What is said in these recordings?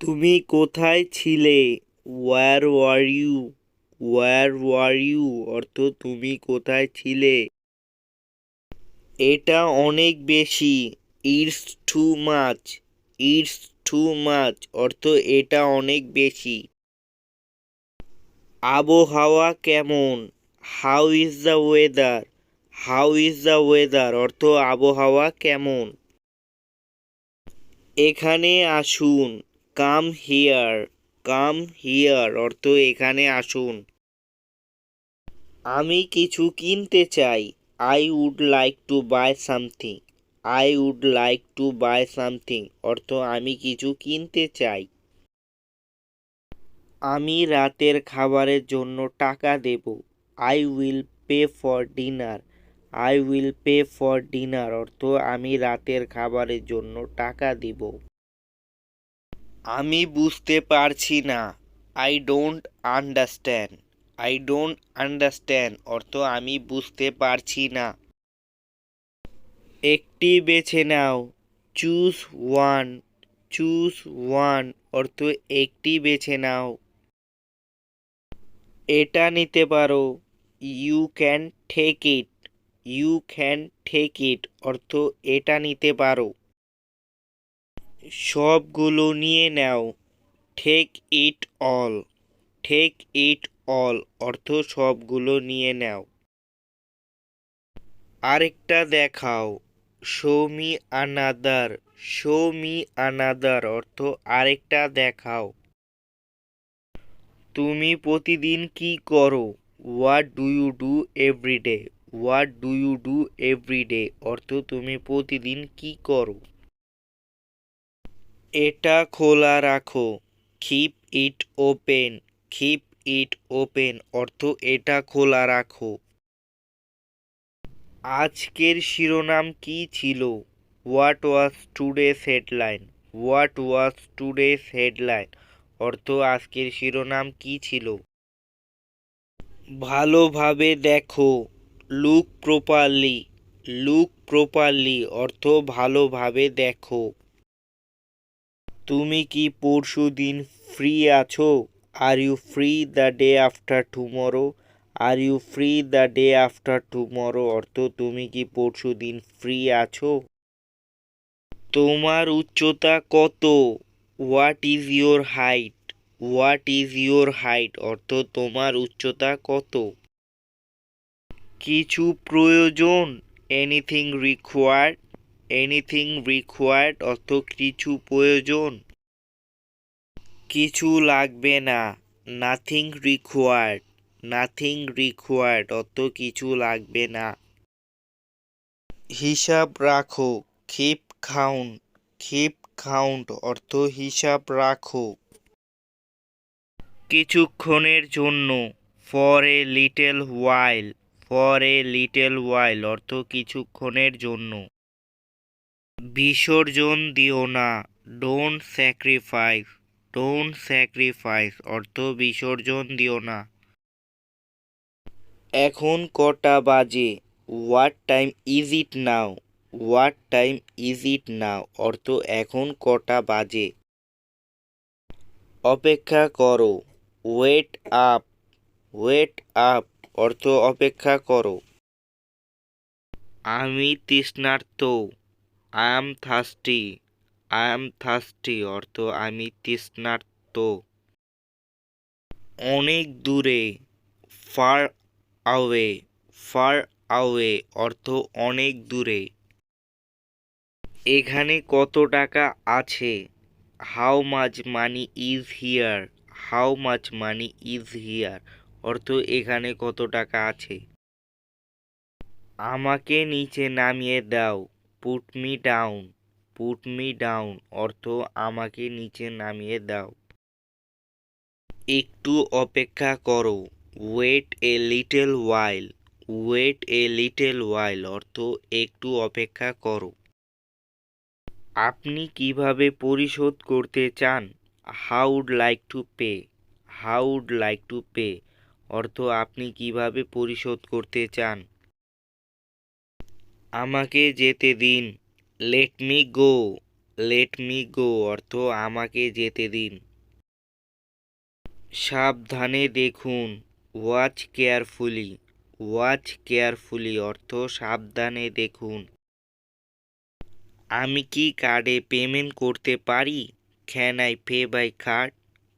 তুমি কোথায় ছিলে? Where were you? Where were you অর্থ তুমি কোথায় ছিলে? এটা অনেক বেশি। It's too much. It's too much অর্থ এটা অনেক বেশি। আবহাওয়া কেমন? How is the weather? How is the weather অর্থ আবহাওয়া কেমন। এখানে আসুন। Come here. কাম হিয়ার অর্থ এখানে আসুন। আমি কিছু কিনতে চাই। I would like to buy something. I would like to buy something অর্থ আমি কিছু কিনতে চাই। আমি রাতের খাবারের জন্য টাকা দেব। I will pay for dinner. I will pay for dinner অর্থ আমি রাতের খাবারের জন্য টাকা দেব। আমি বুঝতে পারছি না। I don't understand. I don't understand অর্থ আমি বুঝতে পারছি না। একটি বেছে নাও। Choose one. চুজ ওয়ান অর্থ একটি বেছে নাও। এটা নিতে পারো। You can take it. You can take it অর্থ এটা নিতে পারো। সবগুলো নিয়ে নাও। Take it all. Take it all অর্থ সবগুলো নিয়ে নাও। আরেকটা দেখাও। Show me another. Show me another অর্থ আরেকটা দেখাও। তুমি প্রতিদিন কি করো? What do you do everyday? What do you do everyday অর্থ তুমি প্রতিদিন কি করো। এটা খোলা রাখো। Keep it open. Keep it open অর্থ এটা খোলা রাখো। আজকের শিরোনাম কি ছিল? What was today's headline? What was today's headline অর্থ আজকের শিরোনাম কি ছিল। ভালোভাবে দেখো। Look properly. লুক প্রপারলি অর্থ ভালোভাবে দেখো। তুমি কি পরশু দিন ফ্রি আছো? Are you free the day after tomorrow? Are you free the day after tomorrow অর্থ তুমি কি পরশু দিন ফ্রি আছো? তোমার উচ্চতা কত? What is your height? What is your height অর্থ তোমার উচ্চতা কত? কিছু প্রয়োজন। Anything required. এনিথিং রিকোয়ার্ড অর্থ কিছু প্রয়োজন। কিছু লাগবে না। Nothing required. নাথিং রিকোয়ার্ড অর্থ কিছু লাগবে না। হিসাব রাখো। Keep count. কিপ কাউন্ট অর্থ হিসাব রাখো। কিছুক্ষণের জন্য। For a little while. For a little while অর্থ কিছুক্ষণের জন্য। বিসর্জন দিও না। Don't sacrifice. ডোন্ট স্যাক্রিফাইস অর্থ বিসর্জন দিও না। এখন কটা বাজে? What time is it now? What time is it now অর্থ এখন কটা বাজে। অপেক্ষা করো। Wait up. ওয়েট আপ অর্থ অপেক্ষা করো। আমি তৃষ্ণার্ত। I am thirsty. I am thirsty অর্থ আমি তৃষ্ণার্ত। অনেক দূরে। ফার আওয়ে। ফার আওয়ে অর্থ অনেক দূরে। এখানে কত টাকা আছে? How much money is here? How much money is here অর্থ এখানে কত টাকা আছে। আমাকে নিচে নামিয়ে দাও। Put me down. Put me down অর্থ আমাকে নিচে নামিয়ে দাও। একটু অপেক্ষা করো। Wait a little while. Wait a little while অর্থ একটু অপেক্ষা করো। আপনি কিভাবে পরিশোধ করতে চান? How would like to pay? How would like to pay অর্থ আপনি কিভাবে পরিশোধ করতে চান। আমাকে যেতে দিন। Let me go. Let me go অর্থ আমাকে যেতে দিন। সাবধানে দেখুন, ওয়াচ কেয়ারফুলি। ওয়াচ কেয়ারফুলি অর্থ সাবধানে দেখুন। আমি কি কার্ডে পেমেন্ট করতে পারি? Can I pay by card?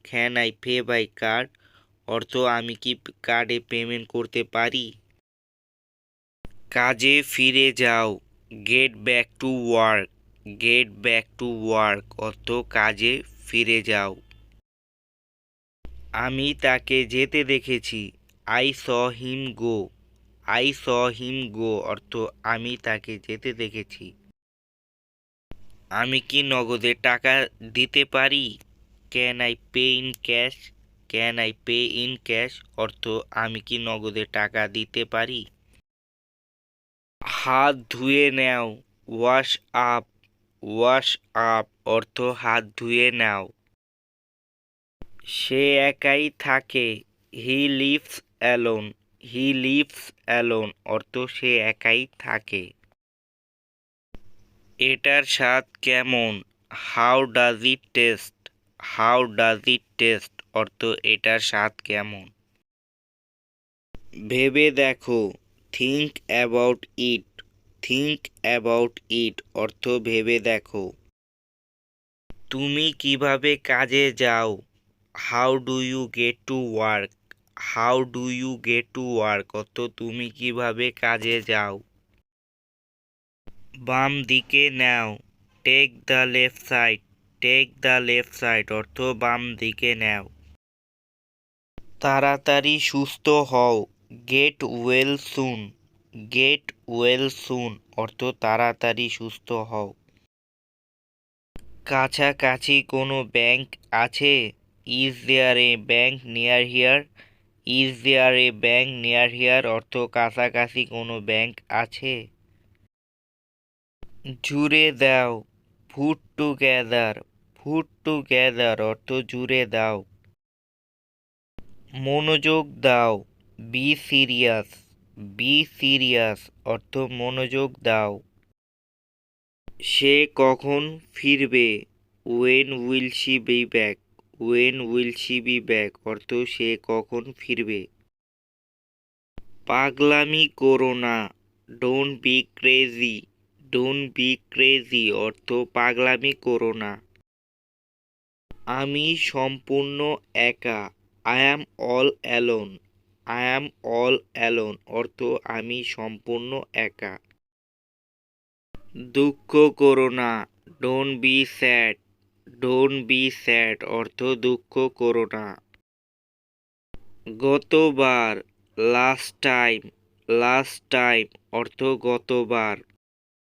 Can I pay by card অর্থ আমি কি কার্ডে পেমেন্ট করতে পারি? কাজে ফিরে যাও, get back to work. Get back to work অর্থ কাজে ফিরে যাও। আমি তাকে যেতে দেখেছি, I saw him go. I saw হিম গো অর্থ আমি তাকে যেতে দেখেছি। আমি কি নগদে টাকা দিতে পারি? Can I pay in cash? Can I pay in cash অর্থ আমি কি নগদে টাকা দিতে পারি? হাত ধুয়ে নাও, ওয়াশ আপ। ওয়াশ আপ অর্থ হাত ধুয়ে নাও। সে একাই থাকে, he lives alone. He lives alone অর্থ সে একাই থাকে। এটার স্বাদ কেমন? How does it test? How does it test অর্থ এটার স্বাদ কেমন। ভেবে দেখো, think about it. Think about it অর্থ ভেবে দেখো। তুমি কিভাবে কাজে যাও? How do you get to work? How do you get to work অর্থ তুমি কিভাবে কাজে যাও। বাম দিকে নাও, take the left side. Take the left side অর্থ বাম দিকে নাও। তাড়াতাড়ি সুস্থ হও, get well soon. Get well soon অর্থ তাড়াতাড়ি সুস্থ হও। কাছাকাছি কোনো ব্যাংক আছে? Is there a bank near here? Is there a bank near here অর্থ কাছাকাছি কোনো ব্যাংক আছে? জুড়ে দাও, ফুট টুগেদার। ফুট টুগেদার অর্থ জুড়ে দাও। মনোযোগ দাও, বি সিরিয়াস। বি সিরিয়াস অর্থ মনোযোগ দাও। সে কখন ফিরবে? When will she be back? When will she be back অর্থ সে কখন ফিরবে। পাগলামি করো না, don't be crazy. Don't be crazy অর্থ পাগলামি করো না। আমি সম্পূর্ণ একা, I am all alone. I am all alone অর্থ আমি সম্পূর্ণ একা। দুঃখ করো না, don't be sad. Don't be sad অর্থ দুঃখ করো না। গতবার, লাস্ট টাইম। লাস্ট টাইম অর্থ গতবার।